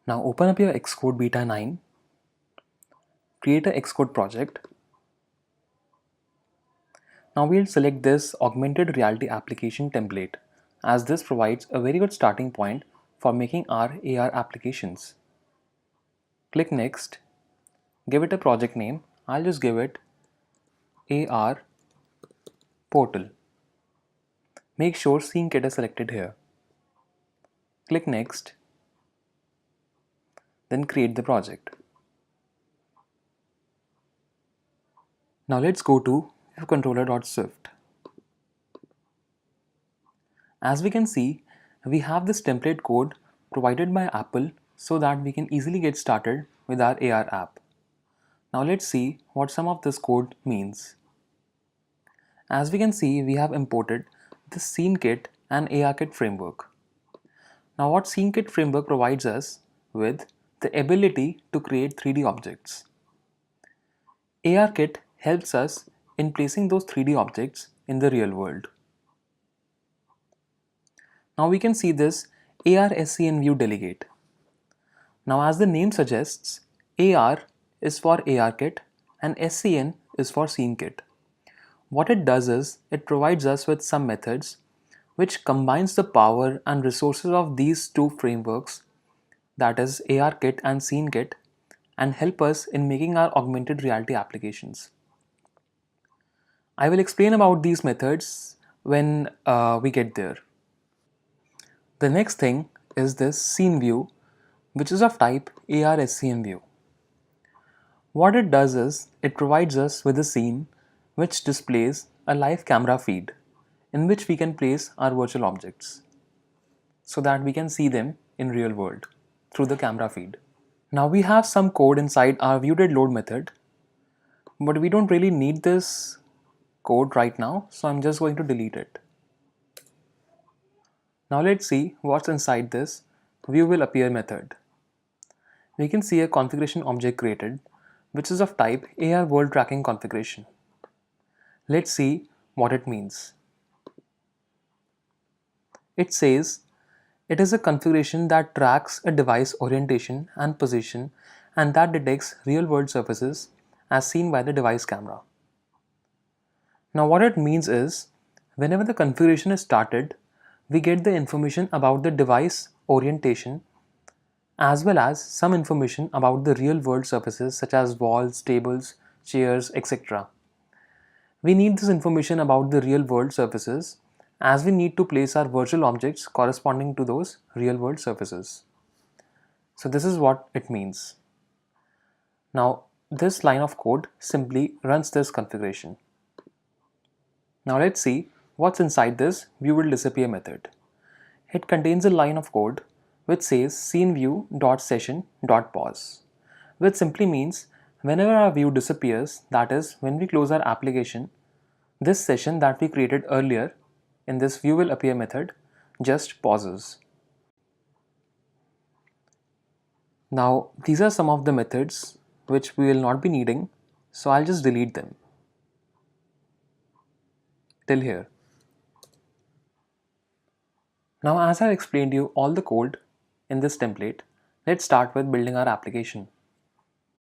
Now open up your Xcode Beta 9, create a Xcode project. Now we'll select this Augmented Reality Application template, as this provides a very good starting point for making our AR applications. Click Next, give it a project name. I'll just give it AR Portal. Make sure SceneKit is selected here. Click Next, then create the project. Now let's go to viewcontroller.swift. As we can see, we have this template code provided by Apple so that we can easily get started with our AR app. Now let's see what some of this code means. As we can see, we have imported the SceneKit and ARKit framework. Now what SceneKit framework provides us with the ability to create 3D objects. ARKit helps us in placing those 3D objects in the real world. Now we can see this AR SCN view delegate. Now as the name suggests, AR is for ARKit and SCN is for SceneKit. What it does is, it provides us with some methods which combines the power and resources of these two frameworks, that is ARKit and SceneKit, and help us in making our augmented reality applications. I will explain about these methods when we get there. The next thing is this scene view, which is of type AR SCN view. What it does is, it provides us with a scene which displays a live camera feed in which we can place our virtual objects so that we can see them in real world through the camera feed. Now we have some code inside our viewDidLoad method, but we don't really need this code right now, so I'm just going to delete it. Now let's see what's inside this viewWillAppear method. We can see a configuration object created which is of type AR world tracking configuration. Let's see what it means. It says it is a configuration that tracks a device orientation and position and that detects real-world surfaces as seen by the device camera. Now what it means is, whenever the configuration is started, we get the information about the device orientation as well as some information about the real-world surfaces such as walls, tables, chairs, etc. We need this information about the real-world surfaces as we need to place our virtual objects corresponding to those real-world surfaces. So this is what it means. Now this line of code simply runs this configuration. Now let's see what's inside this viewWillDisappear method. It contains a line of code which says sceneView.session.pause, which simply means whenever our view disappears, that is when we close our application, this session that we created earlier in this viewWillAppear method just pauses. Now these are some of the methods which we will not be needing, so I'll just delete them. Till here. Now as I've explained you all the code in this template, let's start with building our application.